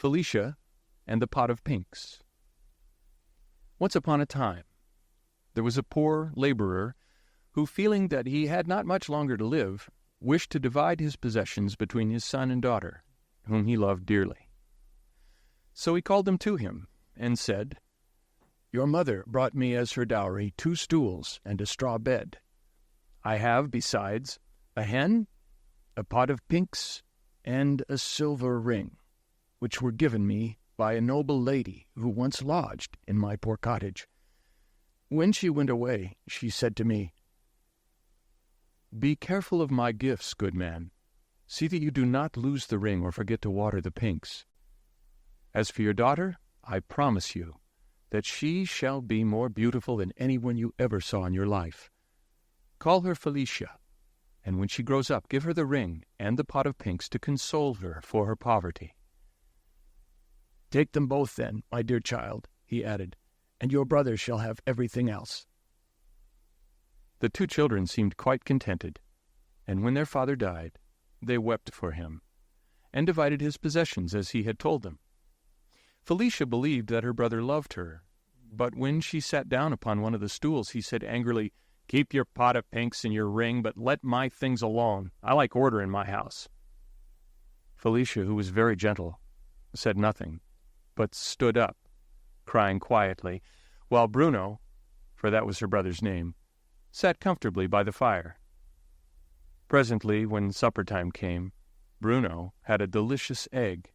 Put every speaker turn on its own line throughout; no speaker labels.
Felicia and the Pot of Pinks. Once upon a time, there was a poor laborer who, feeling that he had not much longer to live, wished to divide his possessions between his son and daughter, whom he loved dearly. So he called them to him and said, "Your mother brought me as her dowry 2 stools and a straw bed. I have, besides, a hen, a pot of pinks, and a silver ring, which were given me by a noble lady who once lodged in my poor cottage. When she went away, she said to me, 'Be careful of my gifts, good man. See that you do not lose the ring or forget to water the pinks. As for your daughter, I promise you that she shall be more beautiful than anyone you ever saw in your life. Call her Felicia, and when she grows up, give her the ring and the pot of pinks to console her for her poverty.' Take them both, then, my dear child," he added, "and your brother shall have everything else." The 2 children seemed quite contented, and when their father died, they wept for him, and divided his possessions as he had told them. Felicia believed that her brother loved her, but when she sat down upon one of the stools, he said angrily, "Keep your pot of pinks and your ring, but let my things alone. I like order in my house." Felicia, who was very gentle, said nothing, but stood up, crying quietly, while Bruno, for that was her brother's name, sat comfortably by the fire. Presently, when supper time came, Bruno had a delicious egg,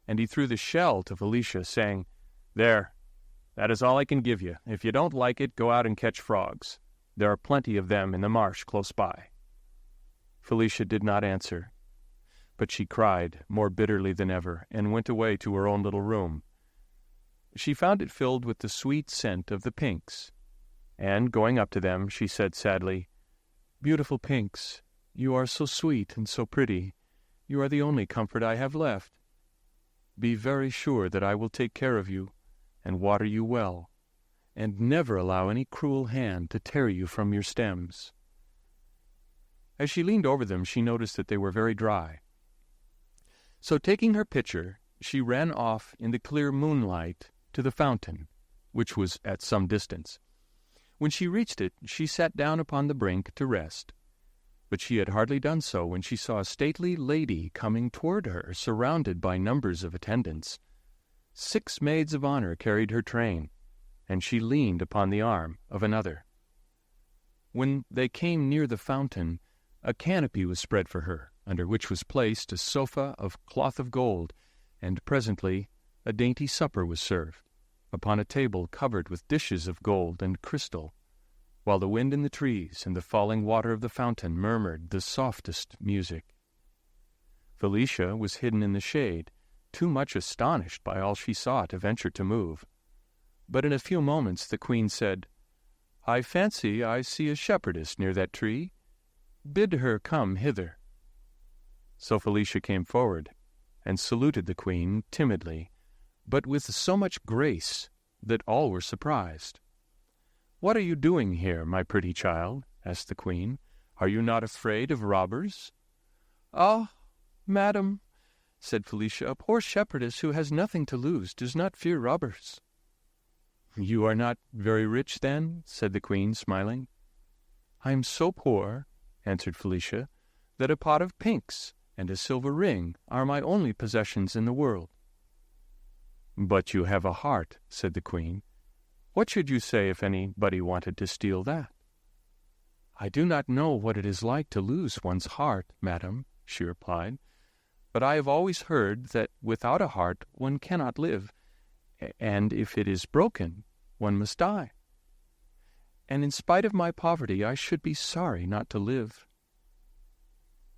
and he threw the shell to Felicia, saying, "There, that is all I can give you. If you don't like it, go out and catch frogs. There are plenty of them in the marsh close by." Felicia did not answer, but she cried more bitterly than ever, and went away to her own little room. She found it filled with the sweet scent of the pinks, and, going up to them, she said sadly, "Beautiful pinks, you are so sweet and so pretty. You are the only comfort I have left. Be very sure that I will take care of you, and water you well, and never allow any cruel hand to tear you from your stems." As she leaned over them, she noticed that they were very dry. So taking her pitcher, she ran off in the clear moonlight to the fountain, which was at some distance. When she reached it, she sat down upon the brink to rest. But she had hardly done so when she saw a stately lady coming toward her, surrounded by numbers of attendants. 6 maids of honor carried her train, and she leaned upon the arm of another. When they came near the fountain, a canopy was spread for her, under which was placed a sofa of cloth of gold, and presently a dainty supper was served, upon a table covered with dishes of gold and crystal, while the wind in the trees and the falling water of the fountain murmured the softest music. Felicia was hidden in the shade, too much astonished by all she saw to venture to move. But in a few moments the queen said, "I fancy I see a shepherdess near that tree. Bid her come hither." So Felicia came forward, and saluted the queen timidly, but with so much grace that all were surprised. "What are you doing here, my pretty child?" asked the queen. "Are you not afraid of robbers?" "Ah, madam," said Felicia, "a poor shepherdess who has nothing to lose does not fear robbers." "You are not very rich, then?" said the queen, smiling. "I am so poor," answered Felicia, "that a pot of pinks and a silver ring are my only possessions in the world." "But you have a heart," said the queen. "What should you say if anybody wanted to steal that?" "I do not know what it is like to lose one's heart, madam," she replied, "but I have always heard that without a heart one cannot live, and if it is broken, one must die. And in spite of my poverty, I should be sorry not to live."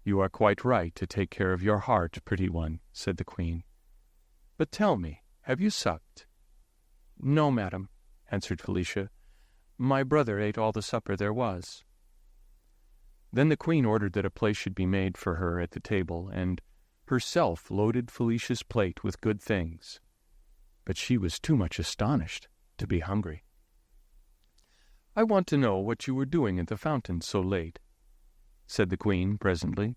"You are quite right to take care of your heart, pretty one," said the queen. "But tell me, have you supped?" "No, madam," answered Felicia. "My brother ate all the supper there was." Then the queen ordered that a place should be made for her at the table, and herself loaded Felicia's plate with good things. But she was too much astonished to be hungry. "I want to know what you were doing at the fountain so late," said the queen presently.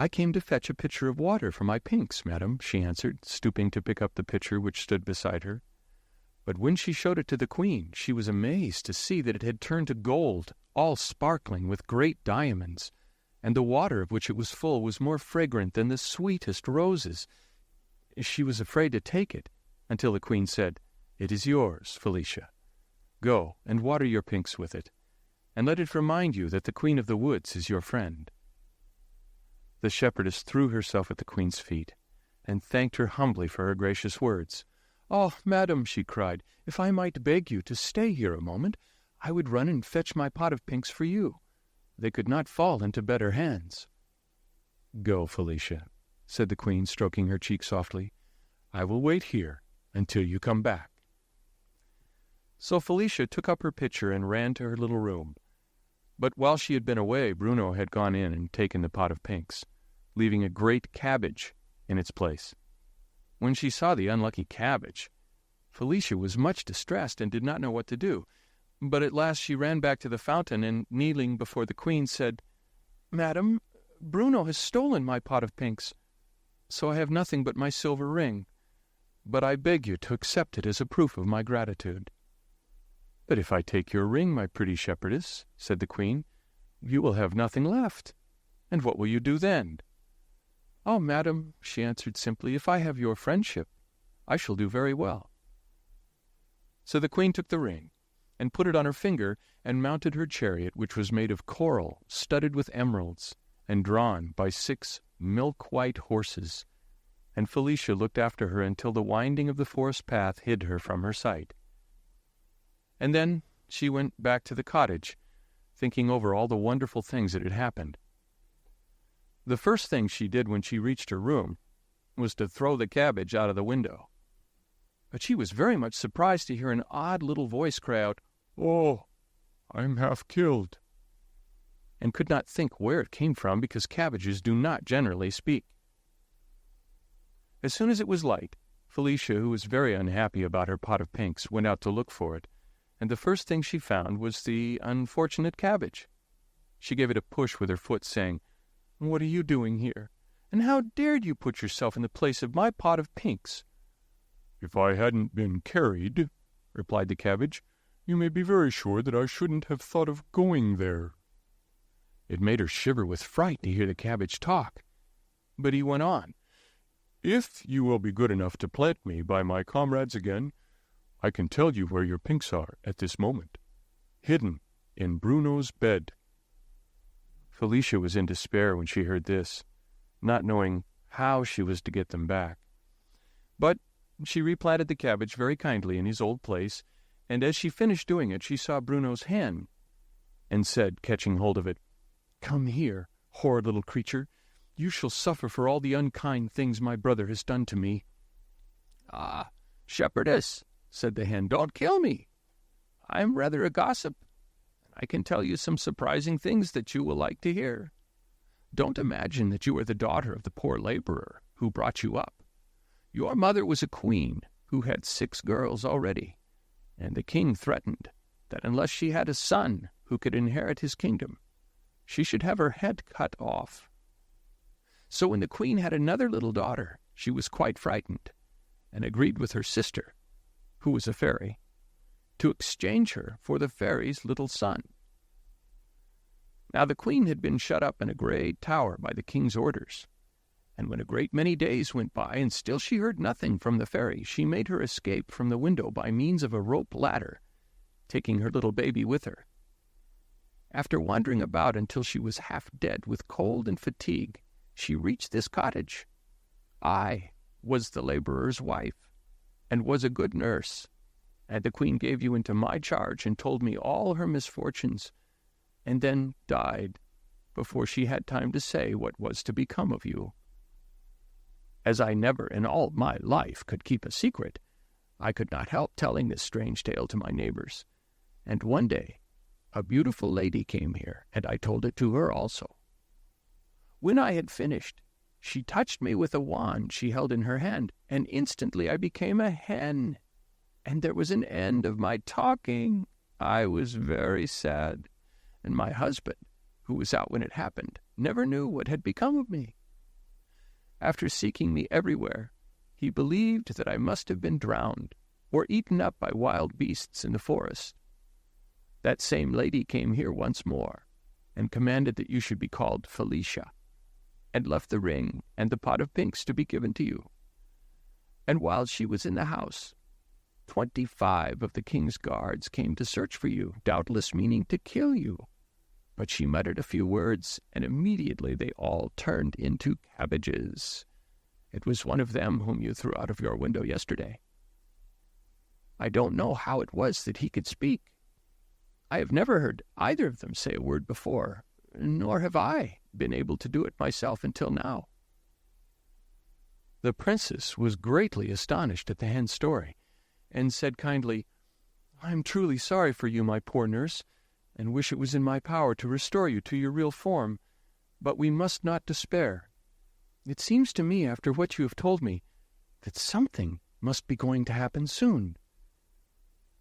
"I came to fetch a pitcher of water for my pinks, madam," she answered, stooping to pick up the pitcher which stood beside her. But when she showed it to the queen, she was amazed to see that it had turned to gold, all sparkling with great diamonds, and the water of which it was full was more fragrant than the sweetest roses. She was afraid to take it, until the queen said, "It is yours, Felicia. Go and water your pinks with it, and let it remind you that the Queen of the Woods is your friend." The shepherdess threw herself at the queen's feet, and thanked her humbly for her gracious words. "Oh, madam," she cried, "if I might beg you to stay here a moment, I would run and fetch my pot of pinks for you. They could not fall into better hands." "Go, Felicia," said the queen, stroking her cheek softly. "I will wait here until you come back." So Felicia took up her pitcher and ran to her little room. But while she had been away, Bruno had gone in and taken the pot of pinks, leaving a great cabbage in its place. When she saw the unlucky cabbage, Felicia was much distressed and did not know what to do. But at last she ran back to the fountain and, kneeling before the queen, said, "Madam, Bruno has stolen my pot of pinks, so I have nothing but my silver ring. But I beg you to accept it as a proof of my gratitude." "But if I take your ring, my pretty shepherdess," said the queen, "you will have nothing left. And what will you do then?" "Oh, madam," she answered simply, "if I have your friendship, I shall do very well." So the queen took the ring, and put it on her finger, and mounted her chariot, which was made of coral, studded with emeralds, and drawn by 6 milk-white horses. And Felicia looked after her until the winding of the forest path hid her from her sight. And then she went back to the cottage, thinking over all the wonderful things that had happened. The first thing she did when she reached her room was to throw the cabbage out of the window. But she was very much surprised to hear an odd little voice cry out, "Oh, I'm half killed," and could not think where it came from, because cabbages do not generally speak. As soon as it was light, Felicia, who was very unhappy about her pot of pinks, went out to look for it, and the first thing she found was the unfortunate cabbage. She gave it a push with her foot, saying, "What are you doing here? And how dared you put yourself in the place of my pot of pinks?" "If I hadn't been carried," replied the cabbage, "you may be very sure that I shouldn't have thought of going there." It made her shiver with fright to hear the cabbage talk. But he went on, "If you will be good enough to plant me by my comrades again, I can tell you where your pinks are at this moment, hidden in Bruno's bed." Felicia was in despair when she heard this, not knowing how she was to get them back. But she replanted the cabbage very kindly in his old place, and as she finished doing it, she saw Bruno's hen, and said, catching hold of it, "Come here, horrid little creature. You shall suffer for all the unkind things my brother has done to me." "Ah, shepherdess," said the hen, "don't kill me. I am rather a gossip. I can tell you some surprising things that you will like to hear. Don't imagine that you are the daughter of the poor laborer who brought you up. Your mother was a queen who had 6 girls already, and the king threatened that unless she had a son who could inherit his kingdom, she should have her head cut off. So when the queen had another little daughter, she was quite frightened, and agreed with her sister, who was a fairy, to exchange her for the fairy's little son. Now the queen had been shut up in a great tower by the king's orders, and when a great many days went by and still she heard nothing from the fairy, she made her escape from the window by means of a rope ladder, taking her little baby with her. After wandering about until she was half dead with cold and fatigue, she reached this cottage. I was the laborer's wife, and was a good nurse, and the queen gave you into my charge and told me all her misfortunes, and then died before she had time to say what was to become of you. As I never in all my life could keep a secret, I could not help telling this strange tale to my neighbors, and one day a beautiful lady came here, and I told it to her also. When I had finished, she touched me with a wand she held in her hand, and instantly I became a hen, and there was an end of my talking. I was very sad, and my husband, who was out when it happened, never knew what had become of me. After seeking me everywhere, he believed that I must have been drowned or eaten up by wild beasts in the forest. That same lady came here once more, and commanded that you should be called Felicia, and left the ring and the pot of pinks to be given to you. And while she was in the house, 25 of the king's guards came to search for you, doubtless meaning to kill you. But she muttered a few words, and immediately they all turned into cabbages. It was one of them whom you threw out of your window yesterday. I don't know how it was that he could speak. I have never heard either of them say a word before, nor have I been able to do it myself until now." The princess was greatly astonished at the hen's story, and said kindly, "I am truly sorry for you, my poor nurse, and wish it was in my power to restore you to your real form, but we must not despair. It seems to me, after what you have told me, that something must be going to happen soon.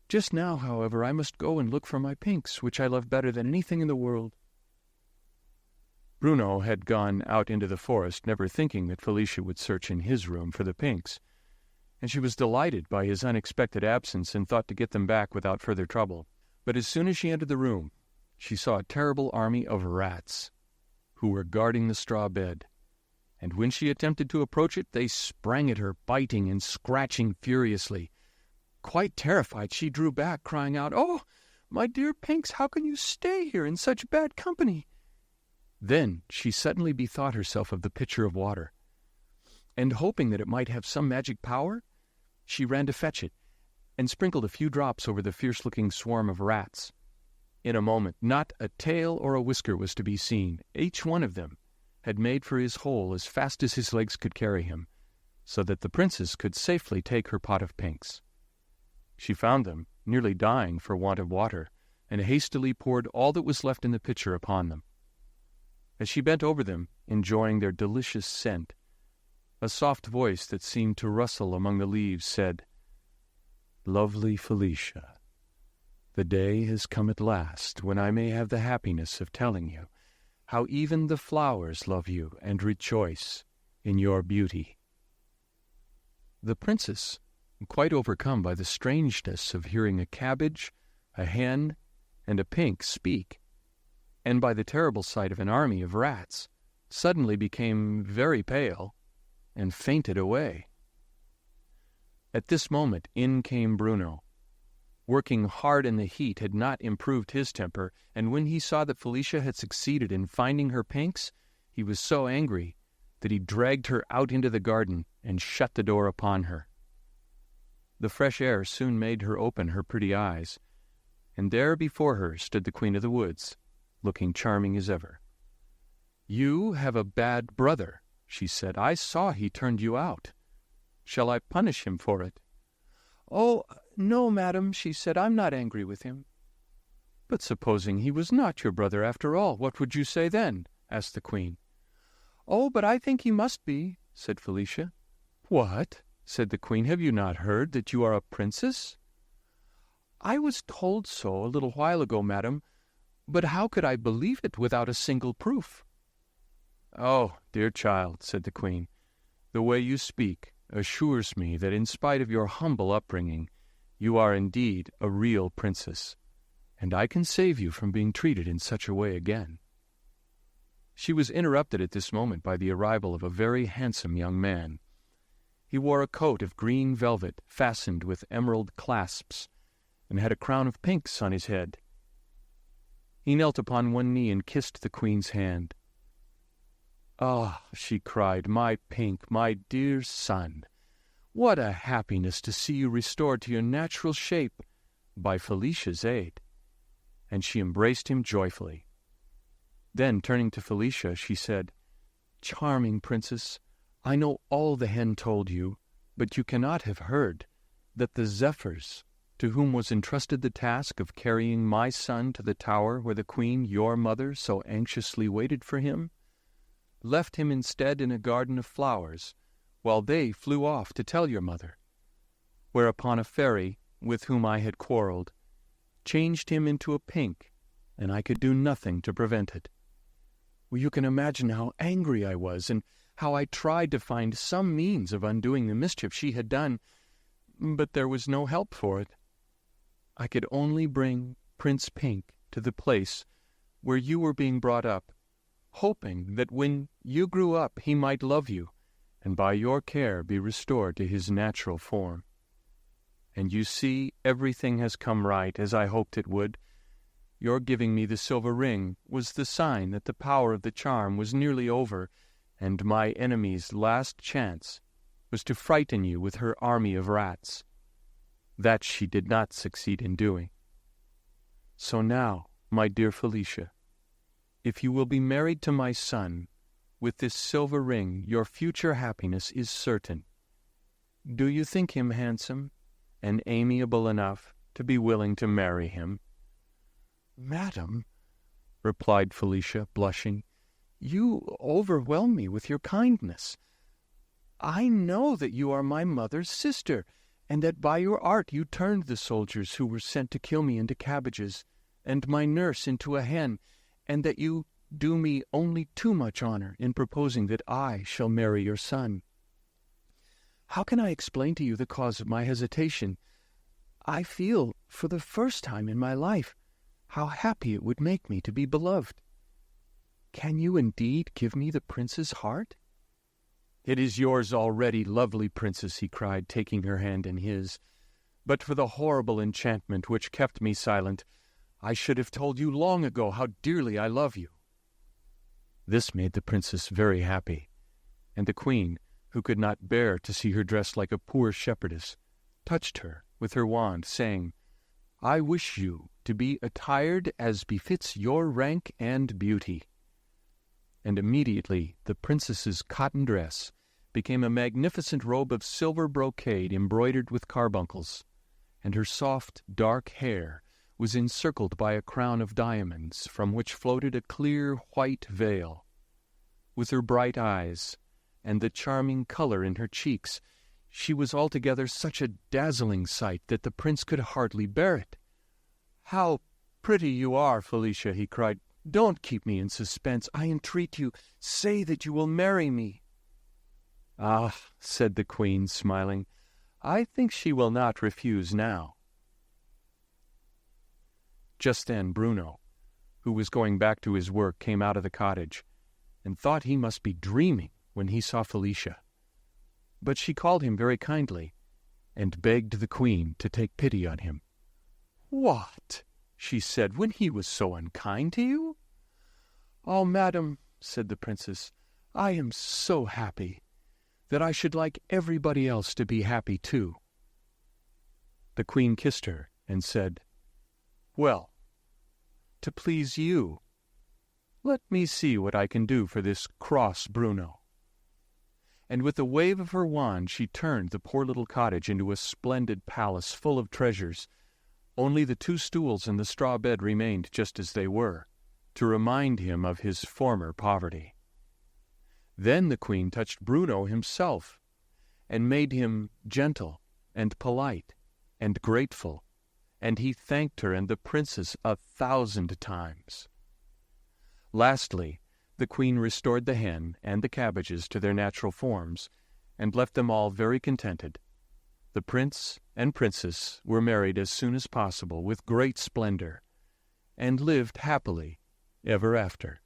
Just now, however, I must go and look for my pinks, which I love better than anything in the world." Bruno had gone out into the forest, never thinking that Felicia would search in his room for the pinks, and she was delighted by his unexpected absence and thought to get them back without further trouble. But as soon as she entered the room, she saw a terrible army of rats, who were guarding the straw bed, and when she attempted to approach it, they sprang at her, biting and scratching furiously. Quite terrified, she drew back, crying out, "Oh, my dear pinks, how can you stay here in such bad company?" Then she suddenly bethought herself of the pitcher of water, and hoping that it might have some magic power, she ran to fetch it, and sprinkled a few drops over the fierce-looking swarm of rats. In a moment, not a tail or a whisker was to be seen. Each one of them had made for his hole as fast as his legs could carry him, so that the princess could safely take her pot of pinks. She found them nearly dying for want of water, and hastily poured all that was left in the pitcher upon them. As she bent over them, enjoying their delicious scent, a soft voice that seemed to rustle among the leaves said, "Lovely Felicia, the day has come at last when I may have the happiness of telling you how even the flowers love you and rejoice in your beauty." The princess, quite overcome by the strangeness of hearing a cabbage, a hen, and a pink speak, and by the terrible sight of an army of rats, suddenly became very pale and fainted away. At this moment in came Bruno. Working hard in the heat had not improved his temper, and when he saw that Felicia had succeeded in finding her pinks, he was so angry that he dragged her out into the garden and shut the door upon her. The fresh air soon made her open her pretty eyes, and there before her stood the Queen of the Woods, looking charming as ever. "You have a bad brother," she said. "I saw he turned you out. Shall I punish him for it?" "Oh, no, madam," she said. "I'm not angry with him." "But supposing he was not your brother after all, what would you say then?" asked the Queen. "Oh, but I think he must be," said Felicia. "What?" said the Queen. "Have you not heard that you are a princess?" "I was told so a little while ago, madam, but how could I believe it without a single proof?" "Oh, dear child," said the Queen, "the way you speak assures me that in spite of your humble upbringing, you are indeed a real princess, and I can save you from being treated in such a way again." She was interrupted at this moment by the arrival of a very handsome young man. He wore a coat of green velvet fastened with emerald clasps, and had a crown of pinks on his head. He knelt upon one knee and kissed the Queen's hand. "Ah," she cried, "my pink, my dear son, what a happiness to see you restored to your natural shape by Felicia's aid." And she embraced him joyfully. Then, turning to Felicia, she said, "Charming princess, I know all the hen told you, but you cannot have heard that the zephyrs, to whom was entrusted the task of carrying my son to the tower where the Queen, your mother, so anxiously waited for him, left him instead in a garden of flowers, while they flew off to tell your mother, whereupon a fairy, with whom I had quarrelled, changed him into a pink, and I could do nothing to prevent it. Well, you can imagine how angry I was, and how I tried to find some means of undoing the mischief she had done, but there was no help for it. I could only bring Prince Pink to the place where you were being brought up, hoping that when you grew up he might love you, and by your care be restored to his natural form. And you see, everything has come right, as I hoped it would. Your giving me the silver ring was the sign that the power of the charm was nearly over, and my enemy's last chance was to frighten you with her army of rats. That she did not succeed in doing. So now, my dear Felicia, if you will be married to my son, with this silver ring your future happiness is certain. Do you think him handsome and amiable enough to be willing to marry him?" "Madam," replied Felicia, blushing, "you overwhelm me with your kindness. I know that you are my mother's sister, and that by your art you turned the soldiers who were sent to kill me into cabbages, and my nurse into a hen, and that you do me only too much honor in proposing that I shall marry your son. How can I explain to you the cause of my hesitation? I feel, for the first time in my life, how happy it would make me to be beloved. Can you indeed give me the prince's heart?" "It is yours already, lovely princess," he cried, taking her hand in his. "But for the horrible enchantment which kept me silent, I should have told you long ago how dearly I love you." This made the princess very happy, and the queen, who could not bear to see her dressed like a poor shepherdess, touched her with her wand, saying, "I wish you to be attired as befits your rank and beauty." And immediately the princess's cotton dress became a magnificent robe of silver brocade embroidered with carbuncles, and her soft, dark hair was encircled by a crown of diamonds, from which floated a clear white veil. With her bright eyes, and the charming color in her cheeks, she was altogether such a dazzling sight that the prince could hardly bear it. "How pretty you are, Felicia!" he cried. "Don't keep me in suspense. I entreat you, say that you will marry me." "Ah," said the queen, smiling, "I think she will not refuse now." Just then Bruno, who was going back to his work, came out of the cottage, and thought he must be dreaming when he saw Felicia. But she called him very kindly, and begged the queen to take pity on him. "What?" she said, "when he was so unkind to you?" "Oh, madam," said the princess, "I am so happy that I should like everybody else to be happy too." The queen kissed her and said, "Well, to please you, let me see what I can do for this cross Bruno." And with a wave of her wand she turned the poor little cottage into a splendid palace full of treasures. Only the 2 stools and the straw bed remained just as they were, to remind him of his former poverty. Then the queen touched Bruno himself, and made him gentle and polite and grateful, and he thanked her and the princess 1,000 times. Lastly, the queen restored the hen and the cabbages to their natural forms, and left them all very contented. The prince and princess were married as soon as possible with great splendor, and lived happily ever after.